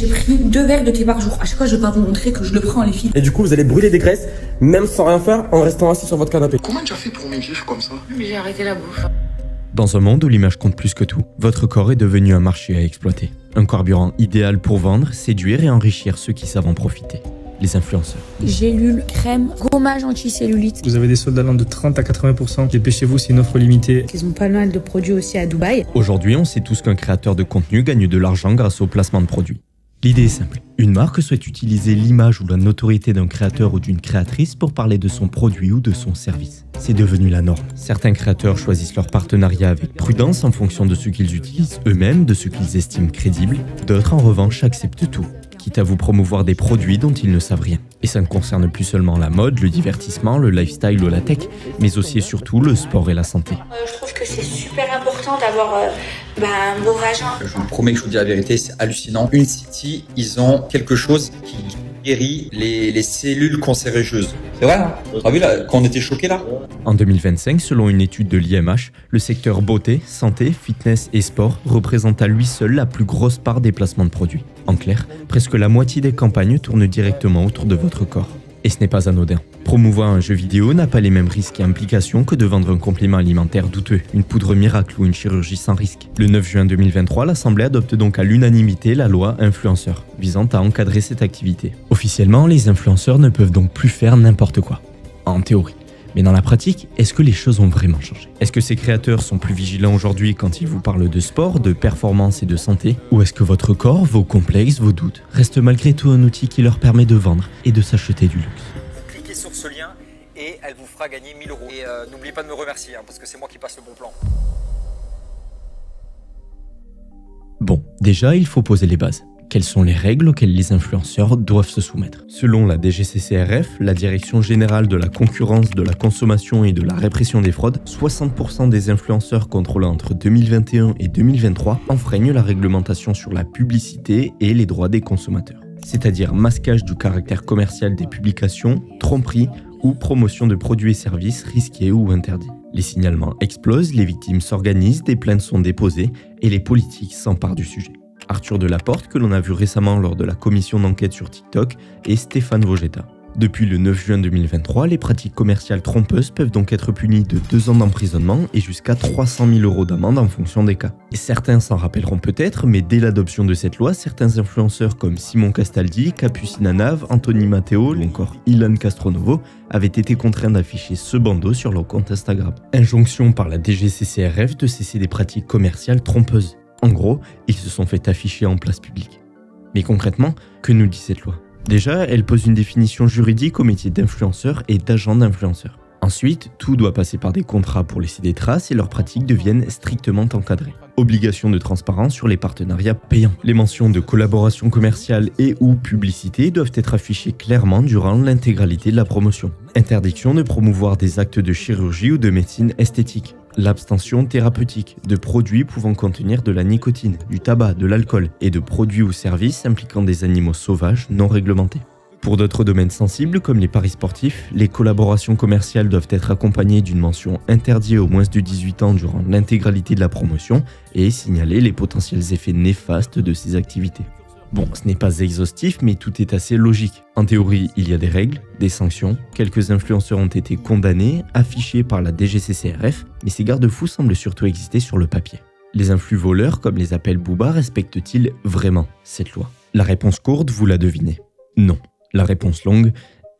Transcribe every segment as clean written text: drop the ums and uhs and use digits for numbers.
J'ai pris 2 verres de thé par jour. À chaque fois, je vais pas vous montrer que je le prends, les filles. Et du coup, vous allez brûler des graisses, même sans rien faire, en restant assis sur votre canapé. Comment tu as fait pour maigrir comme ça? J'ai arrêté la bouffe. Dans un monde où l'image compte plus que tout, votre corps est devenu un marché à exploiter. Un carburant idéal pour vendre, séduire et enrichir ceux qui savent en profiter. Les influenceurs. Gélules, crème, gommage anti-cellulite. Vous avez des soldes allant de 30 à 80%. Dépêchez-vous, c'est une offre limitée. Ils ont pas mal de produits aussi à Dubaï. Aujourd'hui, on sait tous qu'un créateur de contenu gagne de l'argent grâce au placement de produits. L'idée est simple. Une marque souhaite utiliser l'image ou la notoriété d'un créateur ou d'une créatrice pour parler de son produit ou de son service. C'est devenu la norme. Certains créateurs choisissent leur partenariat avec prudence en fonction de ce qu'ils utilisent eux-mêmes, de ce qu'ils estiment crédible. D'autres, en revanche, acceptent tout, quitte à vous promouvoir des produits dont ils ne savent rien. Et ça ne concerne plus seulement la mode, le divertissement, le lifestyle ou la tech, mais aussi et surtout le sport et la santé. Je trouve que c'est super important d'avoir un beau vagin. Je vous promets que je vous dis la vérité, c'est hallucinant. Une City, ils ont quelque chose qui guérit les cellules cancéreuses. C'est vrai, hein? T'as vu là, quand on était choqués là? En 2025, selon une étude de l'IMH, le secteur beauté, santé, fitness et sport représente à lui seul la plus grosse part des placements de produits. En clair, presque la moitié des campagnes tournent directement autour de votre corps. Et ce n'est pas anodin. Promouvoir un jeu vidéo n'a pas les mêmes risques et implications que de vendre un complément alimentaire douteux, une poudre miracle ou une chirurgie sans risque. Le 9 juin 2023, l'Assemblée adopte donc à l'unanimité la loi influenceur, visant à encadrer cette activité. Officiellement, les influenceurs ne peuvent donc plus faire n'importe quoi. En théorie. Mais dans la pratique, est-ce que les choses ont vraiment changé? Est-ce que ces créateurs sont plus vigilants aujourd'hui quand ils vous parlent de sport, de performance et de santé? Ou est-ce que votre corps, vos complexes, vos doutes, restent malgré tout un outil qui leur permet de vendre et de s'acheter du luxe? Vous cliquez sur ce lien et elle vous fera gagner 1000 €. Et n'oubliez pas de me remercier, parce que c'est moi qui passe le bon plan. Bon, déjà, il faut poser les bases. Quelles sont les règles auxquelles les influenceurs doivent se soumettre? Selon la DGCCRF, la Direction Générale de la Concurrence, de la Consommation et de la Répression des Fraudes, 60% des influenceurs contrôlés entre 2021 et 2023 enfreignent la réglementation sur la publicité et les droits des consommateurs. C'est-à-dire masquage du caractère commercial des publications, tromperie ou promotion de produits et services risqués ou interdits. Les signalements explosent, les victimes s'organisent, des plaintes sont déposées et les politiques s'emparent du sujet. Arthur Delaporte, que l'on a vu récemment lors de la commission d'enquête sur TikTok, et Stéphane Vogetta. Depuis le 9 juin 2023, les pratiques commerciales trompeuses peuvent donc être punies de 2 ans d'emprisonnement et jusqu'à 300 000 € d'amende en fonction des cas. Et certains s'en rappelleront peut-être, mais dès l'adoption de cette loi, certains influenceurs comme Simon Castaldi, Capucine Nave, Anthony Matteo ou encore Ilan Castronovo avaient été contraints d'afficher ce bandeau sur leur compte Instagram. Injonction par la DGCCRF de cesser des pratiques commerciales trompeuses. En gros, ils se sont fait afficher en place publique. Mais concrètement, que nous dit cette loi? Déjà, elle pose une définition juridique au métier d'influenceur et d'agent d'influenceur. Ensuite, tout doit passer par des contrats pour laisser des traces et leurs pratiques deviennent strictement encadrées. Obligation de transparence sur les partenariats payants. Les mentions de collaboration commerciale et ou publicité doivent être affichées clairement durant l'intégralité de la promotion. Interdiction de promouvoir des actes de chirurgie ou de médecine esthétique. L'abstention thérapeutique de produits pouvant contenir de la nicotine, du tabac, de l'alcool et de produits ou services impliquant des animaux sauvages non réglementés. Pour d'autres domaines sensibles comme les paris sportifs, les collaborations commerciales doivent être accompagnées d'une mention interdit aux moins de 18 ans durant l'intégralité de la promotion et signaler les potentiels effets néfastes de ces activités. Bon, ce n'est pas exhaustif, mais tout est assez logique. En théorie, il y a des règles, des sanctions. Quelques influenceurs ont été condamnés, affichés par la DGCCRF, mais ces garde-fous semblent surtout exister sur le papier. Les influx voleurs, comme les appelle Booba, respectent-ils vraiment cette loi? La réponse courte, vous la devinez. Non. La réponse longue,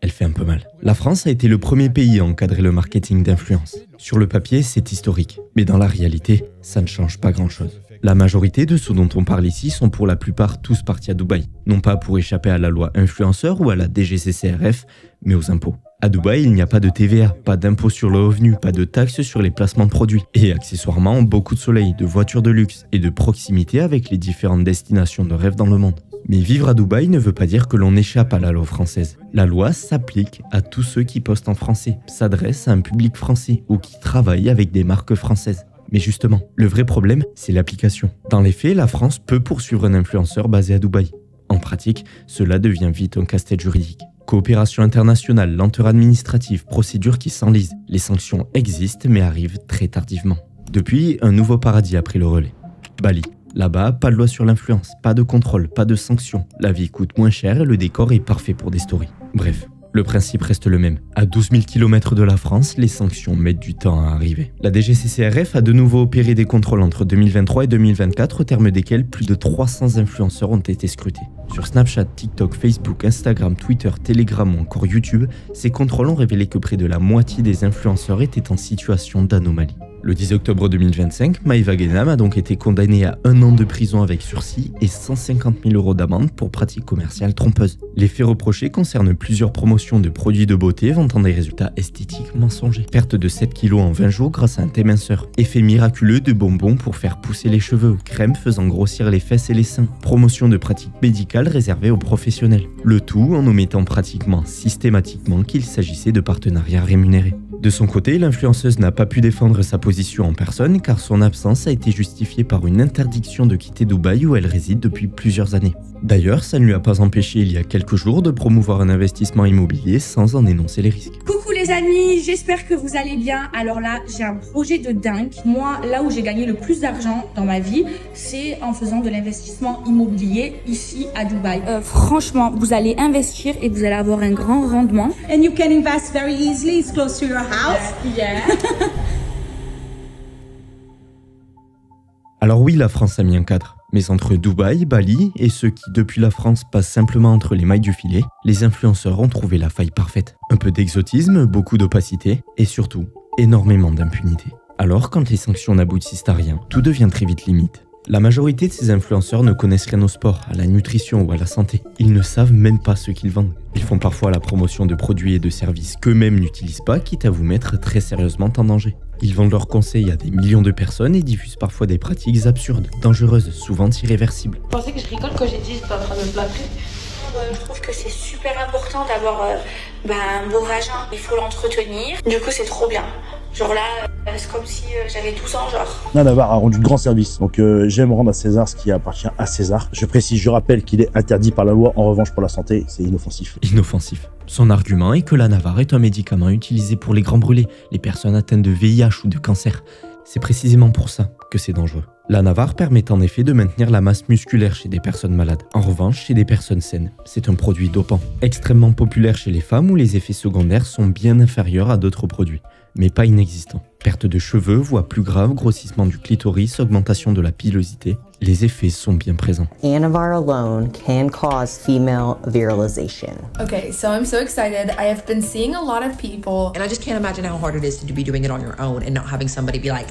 elle fait un peu mal. La France a été le premier pays à encadrer le marketing d'influence. Sur le papier, c'est historique, mais dans la réalité, ça ne change pas grand-chose. La majorité de ceux dont on parle ici sont pour la plupart tous partis à Dubaï, non pas pour échapper à la loi influenceur ou à la DGCCRF, mais aux impôts. À Dubaï, il n'y a pas de TVA, pas d'impôt sur le revenu, pas de taxes sur les placements de produits, et accessoirement beaucoup de soleil, de voitures de luxe et de proximité avec les différentes destinations de rêve dans le monde. Mais vivre à Dubaï ne veut pas dire que l'on échappe à la loi française. La loi s'applique à tous ceux qui postent en français, s'adressent à un public français ou qui travaillent avec des marques françaises. Mais justement, le vrai problème, c'est l'application. Dans les faits, la France peut poursuivre un influenceur basé à Dubaï. En pratique, cela devient vite un casse-tête juridique. Coopération internationale, lenteur administrative, procédures qui s'enlisent. Les sanctions existent mais arrivent très tardivement. Depuis, un nouveau paradis a pris le relais. Bali. Là-bas, pas de loi sur l'influence, pas de contrôle, pas de sanctions. La vie coûte moins cher et le décor est parfait pour des stories. Bref. Le principe reste le même. À 12 000 km de la France, les sanctions mettent du temps à arriver. La DGCCRF a de nouveau opéré des contrôles entre 2023 et 2024, au terme desquels plus de 300 influenceurs ont été scrutés. Sur Snapchat, TikTok, Facebook, Instagram, Twitter, Telegram ou encore YouTube, ces contrôles ont révélé que près de la moitié des influenceurs étaient en situation d'anomalie. Le 10 octobre 2025, Maëva Guénam a donc été condamnée à 1 an de prison avec sursis et 150 000 € d'amende pour pratique commerciale trompeuse. Les faits reprochés concernent plusieurs promotions de produits de beauté vantant des résultats esthétiques mensongers. Perte de 7 kg en 20 jours grâce à un thé minceur. Effet miraculeux de bonbons pour faire pousser les cheveux. Crème faisant grossir les fesses et les seins. Promotion de pratiques médicales réservées aux professionnels. Le tout en omettant pratiquement systématiquement qu'il s'agissait de partenariats rémunérés. De son côté, l'influenceuse n'a pas pu défendre sa position en personne car son absence a été justifiée par une interdiction de quitter Dubaï où elle réside depuis plusieurs années. D'ailleurs, ça ne lui a pas empêché il y a quelques jours de promouvoir un investissement immobilier sans en énoncer les risques. Coucou les amis, j'espère que vous allez bien. Alors là, j'ai un projet de dingue. Moi, là où j'ai gagné le plus d'argent dans ma vie, c'est en faisant de l'investissement immobilier ici à Dubaï. Franchement, vous allez investir et vous allez avoir un grand rendement. And you can invest very easily. It's close to your house. Yeah. Alors oui, la France a mis un cadre. Mais entre Dubaï, Bali et ceux qui, depuis la France, passent simplement entre les mailles du filet, les influenceurs ont trouvé la faille parfaite. Un peu d'exotisme, beaucoup d'opacité et surtout, énormément d'impunité. Alors, quand les sanctions n'aboutissent à rien, tout devient très vite limite. La majorité de ces influenceurs ne connaissent rien au sport, à la nutrition ou à la santé. Ils ne savent même pas ce qu'ils vendent. Ils font parfois la promotion de produits et de services qu'eux-mêmes n'utilisent pas, quitte à vous mettre très sérieusement en danger. Ils vendent leurs conseils à des millions de personnes et diffusent parfois des pratiques absurdes, dangereuses, souvent irréversibles. Je pensais que je rigole quand j'ai dit j'étais en train de me plâtrer. Je trouve que c'est super important d'avoir un beau vagin. Il faut l'entretenir. Du coup, c'est trop bien. Genre là, c'est comme si j'avais 12 ans, genre. Navar a rendu de grands services, donc j'aime rendre à César ce qui appartient à César. Je précise, je rappelle qu'il est interdit par la loi, en revanche pour la santé, c'est inoffensif. Inoffensif. Son argument est que la Navar est un médicament utilisé pour les grands brûlés, les personnes atteintes de VIH ou de cancer. C'est précisément pour ça que c'est dangereux. La Navar permet en effet de maintenir la masse musculaire chez des personnes malades. En revanche, chez des personnes saines, c'est un produit dopant. Extrêmement populaire chez les femmes où les effets secondaires sont bien inférieurs à d'autres produits, mais pas inexistants. Perte de cheveux, voire plus grave, grossissement du clitoris, augmentation de la pilosité. Les effets sont bien présents. Anavar alone can cause female virilization. Okay, so I'm so excited. I have been seeing a lot of people. And I just can't imagine how hard it is to be doing it on your own and not having somebody be like,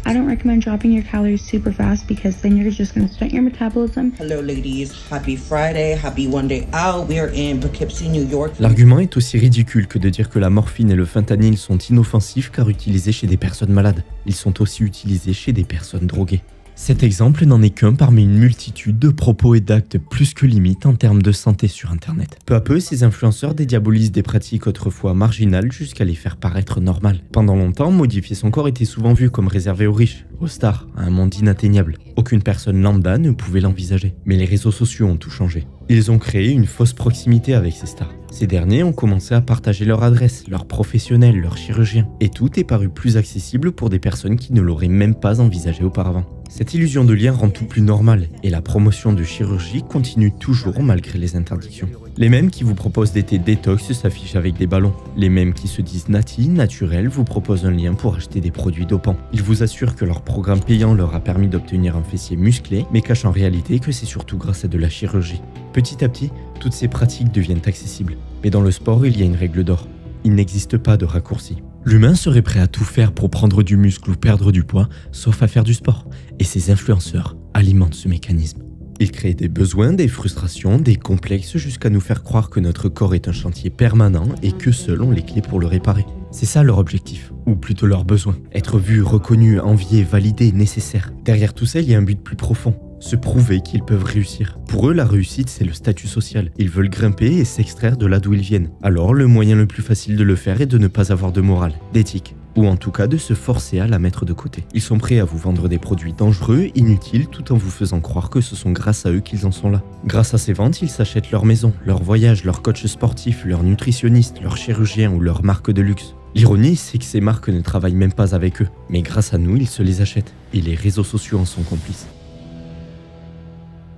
I don't recommend dropping your calories super fast because then you're just going to stunt your metabolism. hello ladies, happy Friday, happy one day out. We are in Poughkeepsie, New York. L'argument est aussi ridicule que de dire que la morphine et le fentanyl sont inoffensifs car utilisés chez des personnes malades. Ils sont aussi utilisés chez des personnes droguées. Cet exemple n'en est qu'un parmi une multitude de propos et d'actes plus que limites en termes de santé sur Internet. Peu à peu, ces influenceurs dédiabolisent des pratiques autrefois marginales jusqu'à les faire paraître normales. Pendant longtemps, modifier son corps était souvent vu comme réservé aux riches, aux stars, à un monde inatteignable. Aucune personne lambda ne pouvait l'envisager. Mais les réseaux sociaux ont tout changé. Ils ont créé une fausse proximité avec ces stars. Ces derniers ont commencé à partager leur adresse, leurs professionnels, leurs chirurgiens. Et tout est paru plus accessible pour des personnes qui ne l'auraient même pas envisagé auparavant. Cette illusion de lien rend tout plus normal et la promotion de chirurgie continue toujours malgré les interdictions. Les mêmes qui vous proposent des thés détox s'affichent avec des ballons. Les mêmes qui se disent nati, naturels, vous proposent un lien pour acheter des produits dopants. Ils vous assurent que leur programme payant leur a permis d'obtenir un fessier musclé, mais cachent en réalité que c'est surtout grâce à de la chirurgie. Petit à petit, toutes ces pratiques deviennent accessibles. Mais dans le sport, il y a une règle d'or. Il n'existe pas de raccourci. L'humain serait prêt à tout faire pour prendre du muscle ou perdre du poids, sauf à faire du sport. Et ces influenceurs alimentent ce mécanisme. Ils créent des besoins, des frustrations, des complexes jusqu'à nous faire croire que notre corps est un chantier permanent et que seuls ont les clés pour le réparer. C'est ça leur objectif, ou plutôt leur besoin. Être vu, reconnu, envié, validé, nécessaire. Derrière tout ça, il y a un but plus profond. Se prouver qu'ils peuvent réussir. Pour eux, la réussite, c'est le statut social. Ils veulent grimper et s'extraire de là d'où ils viennent. Alors, le moyen le plus facile de le faire est de ne pas avoir de morale, d'éthique, ou en tout cas de se forcer à la mettre de côté. Ils sont prêts à vous vendre des produits dangereux, inutiles, tout en vous faisant croire que ce sont grâce à eux qu'ils en sont là. Grâce à ces ventes, ils s'achètent leur maison, leur voyage, leur coach sportif, leur nutritionniste, leur chirurgien ou leur marque de luxe. L'ironie, c'est que ces marques ne travaillent même pas avec eux, mais grâce à nous, ils se les achètent. Et les réseaux sociaux en sont complices.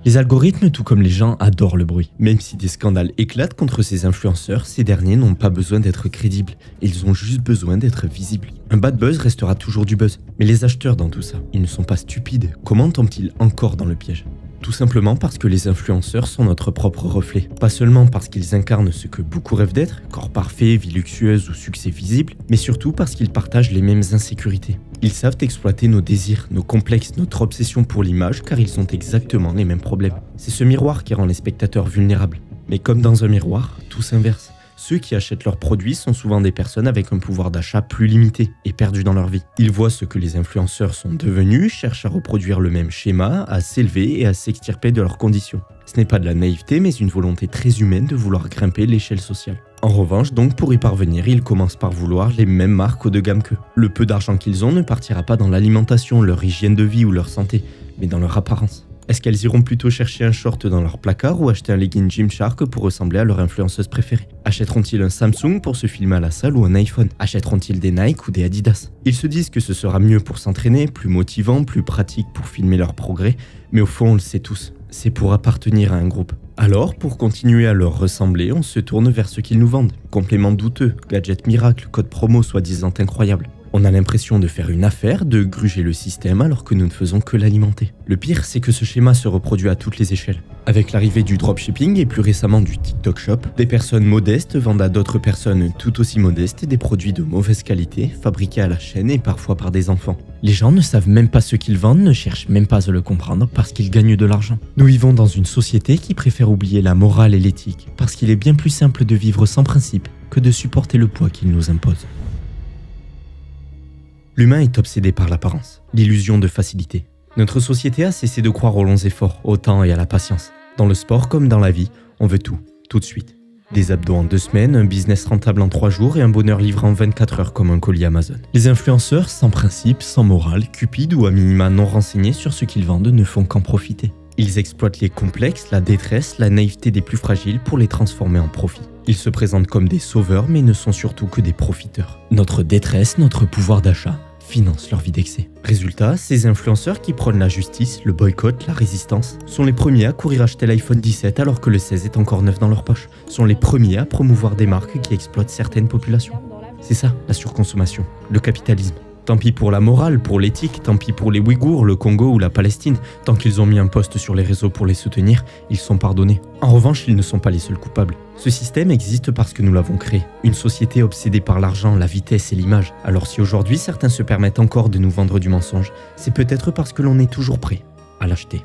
Les algorithmes, tout comme les gens, adorent le bruit. Même si des scandales éclatent contre ces influenceurs, ces derniers n'ont pas besoin d'être crédibles. Ils ont juste besoin d'être visibles. Un bad buzz restera toujours du buzz. Mais les acheteurs dans tout ça, ils ne sont pas stupides. Comment tombent-ils encore dans le piège ? Tout simplement parce que les influenceurs sont notre propre reflet. Pas seulement parce qu'ils incarnent ce que beaucoup rêvent d'être, corps parfait, vie luxueuse ou succès visible, mais surtout parce qu'ils partagent les mêmes insécurités. Ils savent exploiter nos désirs, nos complexes, notre obsession pour l'image, car ils ont exactement les mêmes problèmes. C'est ce miroir qui rend les spectateurs vulnérables. Mais comme dans un miroir, tout s'inverse. Ceux qui achètent leurs produits sont souvent des personnes avec un pouvoir d'achat plus limité et perdues dans leur vie. Ils voient ce que les influenceurs sont devenus, cherchent à reproduire le même schéma, à s'élever et à s'extirper de leurs conditions. Ce n'est pas de la naïveté, mais une volonté très humaine de vouloir grimper l'échelle sociale. En revanche, donc, pour y parvenir, ils commencent par vouloir les mêmes marques haut de gamme qu'eux. Le peu d'argent qu'ils ont ne partira pas dans l'alimentation, leur hygiène de vie ou leur santé, mais dans leur apparence. Est-ce qu'elles iront plutôt chercher un short dans leur placard ou acheter un legging Gymshark pour ressembler à leur influenceuse préférée? Achèteront-ils un Samsung pour se filmer à la salle ou un iPhone? Achèteront-ils des Nike ou des Adidas? Ils se disent que ce sera mieux pour s'entraîner, plus motivant, plus pratique pour filmer leur progrès, mais au fond on le sait tous, c'est pour appartenir à un groupe. Alors, pour continuer à leur ressembler, on se tourne vers ce qu'ils nous vendent. Compléments douteux, gadgets miracles, codes promo soi-disant incroyables. On a l'impression de faire une affaire, de gruger le système alors que nous ne faisons que l'alimenter. Le pire, c'est que ce schéma se reproduit à toutes les échelles. Avec l'arrivée du dropshipping et plus récemment du TikTok Shop, des personnes modestes vendent à d'autres personnes tout aussi modestes des produits de mauvaise qualité, fabriqués à la chaîne et parfois par des enfants. Les gens ne savent même pas ce qu'ils vendent, ne cherchent même pas à le comprendre parce qu'ils gagnent de l'argent. Nous vivons dans une société qui préfère oublier la morale et l'éthique parce qu'il est bien plus simple de vivre sans principe que de supporter le poids qu'ils nous imposent. L'humain est obsédé par l'apparence, l'illusion de facilité. Notre société a cessé de croire aux longs efforts, au temps et à la patience. Dans le sport comme dans la vie, on veut tout de suite. Des abdos en 2 semaines, un business rentable en 3 jours et un bonheur livré en 24 heures comme un colis Amazon. Les influenceurs sans principe, sans morale, cupides ou à minima non renseignés sur ce qu'ils vendent ne font qu'en profiter. Ils exploitent les complexes, la détresse, la naïveté des plus fragiles pour les transformer en profit. Ils se présentent comme des sauveurs mais ne sont surtout que des profiteurs. Notre détresse, notre pouvoir d'achat, financent leur vie d'excès. Résultat, ces influenceurs qui prônent la justice, le boycott, la résistance, sont les premiers à courir acheter l'iPhone 17 alors que le 16 est encore neuf dans leur poche. Sont les premiers à promouvoir des marques qui exploitent certaines populations. C'est ça, la surconsommation, le capitalisme. Tant pis pour la morale, pour l'éthique, tant pis pour les Ouïghours, le Congo ou la Palestine. Tant qu'ils ont mis un post sur les réseaux pour les soutenir, ils sont pardonnés. En revanche, ils ne sont pas les seuls coupables. Ce système existe parce que nous l'avons créé. Une société obsédée par l'argent, la vitesse et l'image. Alors si aujourd'hui certains se permettent encore de nous vendre du mensonge, c'est peut-être parce que l'on est toujours prêt à l'acheter.